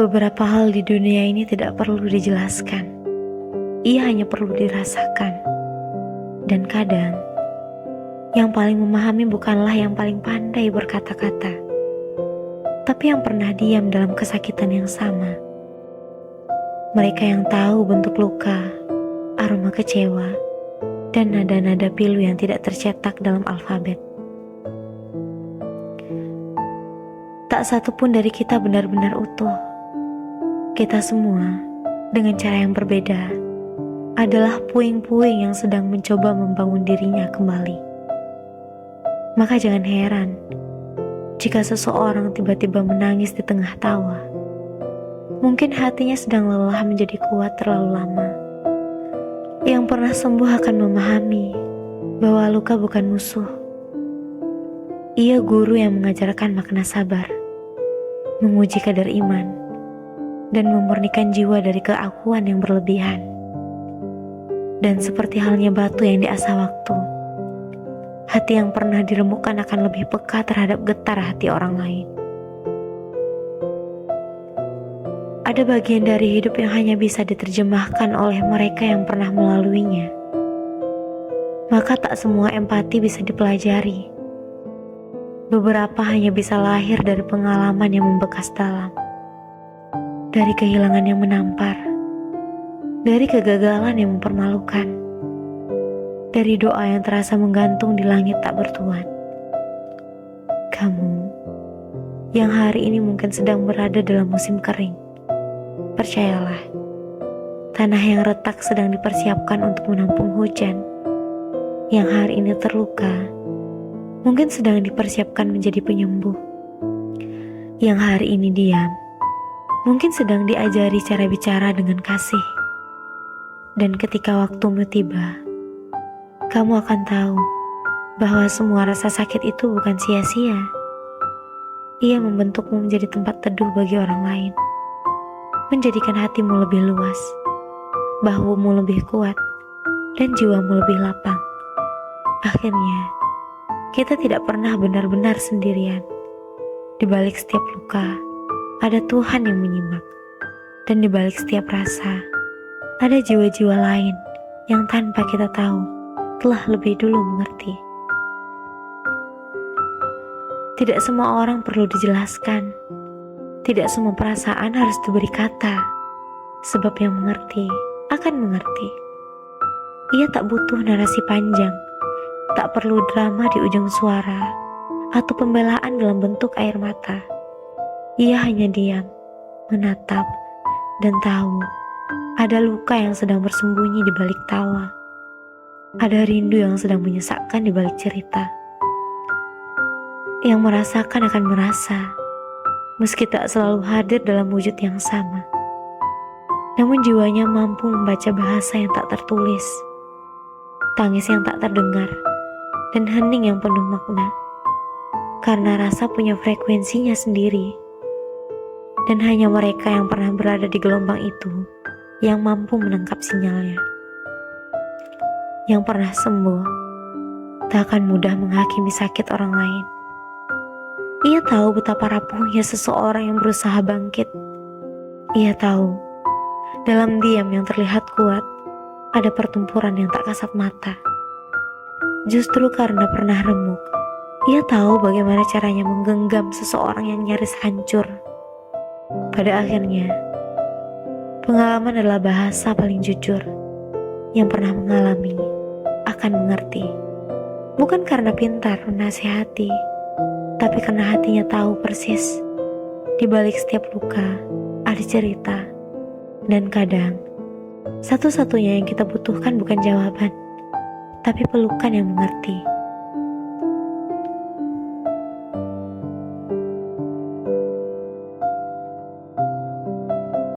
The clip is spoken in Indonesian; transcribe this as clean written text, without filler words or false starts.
Beberapa hal di dunia ini tidak perlu dijelaskan. Ia hanya perlu dirasakan. Dan kadang, yang paling memahami bukanlah yang paling pandai berkata-kata, tapi yang pernah diam dalam kesakitan yang sama. Mereka yang tahu bentuk luka, aroma kecewa, dan nada-nada pilu yang tidak tercetak dalam alfabet. Tak satu pun dari kita benar-benar utuh. Kita semua, dengan cara yang berbeda, adalah puing-puing yang sedang mencoba membangun dirinya kembali. Maka jangan heran jika seseorang tiba-tiba menangis di tengah tawa. Mungkin hatinya sedang lelah menjadi kuat terlalu lama. Yang pernah sembuh akan memahami bahwa luka bukan musuh. Ia guru yang mengajarkan makna sabar, menguji kadar iman, dan memurnikan jiwa dari keakuan yang berlebihan. Dan seperti halnya batu yang diasah waktu, hati yang pernah diremukkan akan lebih peka terhadap getar hati orang lain. Ada bagian dari hidup yang hanya bisa diterjemahkan oleh mereka yang pernah melaluinya. Maka tak semua empati bisa dipelajari. Beberapa hanya bisa lahir dari pengalaman yang membekas dalam. Dari kehilangan yang menampar, dari kegagalan yang mempermalukan, dari doa yang terasa menggantung di langit tak bertuan. Kamu, yang hari ini mungkin sedang berada dalam musim kering, percayalah, tanah yang retak sedang dipersiapkan untuk menampung hujan. Yang hari ini terluka, mungkin sedang dipersiapkan menjadi penyembuh. Yang hari ini diam, mungkin sedang diajari cara bicara dengan kasih. Dan ketika waktumu tiba, kamu akan tahu bahwa semua rasa sakit itu bukan sia-sia. Ia membentukmu menjadi tempat teduh bagi orang lain, menjadikan hatimu lebih luas, bahumu lebih kuat, dan jiwamu lebih lapang. Akhirnya, kita tidak pernah benar-benar sendirian. Di balik setiap luka, ada Tuhan yang menyimak, dan di balik setiap rasa, ada jiwa-jiwa lain yang tanpa kita tahu telah lebih dulu mengerti. Tidak semua orang perlu dijelaskan, tidak semua perasaan harus diberi kata, sebab yang mengerti akan mengerti. Ia tak butuh narasi panjang, tak perlu drama di ujung suara, atau pembelaan dalam bentuk air mata. Ia hanya diam, menatap, dan tahu ada luka yang sedang bersembunyi di balik tawa. Ada rindu yang sedang menyesakkan di balik cerita. Yang merasakan akan merasa, meski tak selalu hadir dalam wujud yang sama. Namun jiwanya mampu membaca bahasa yang tak tertulis, tangis yang tak terdengar, dan hening yang penuh makna. Karena rasa punya frekuensinya sendiri. Dan hanya mereka yang pernah berada di gelombang itu yang mampu menangkap sinyalnya. Yang pernah sembuh tak akan mudah menghakimi sakit orang lain. Ia tahu betapa rapuhnya seseorang yang berusaha bangkit. Ia tahu dalam diam yang terlihat kuat ada pertempuran yang tak kasat mata. Justru karena pernah remuk, ia tahu bagaimana caranya menggenggam seseorang yang nyaris hancur. Pada akhirnya, pengalaman adalah bahasa paling jujur. Yang pernah mengalami akan mengerti. Bukan karena pintar menasihati, tapi karena hatinya tahu persis. Di balik setiap luka, ada cerita. Dan kadang, satu-satunya yang kita butuhkan bukan jawaban, tapi pelukan yang mengerti.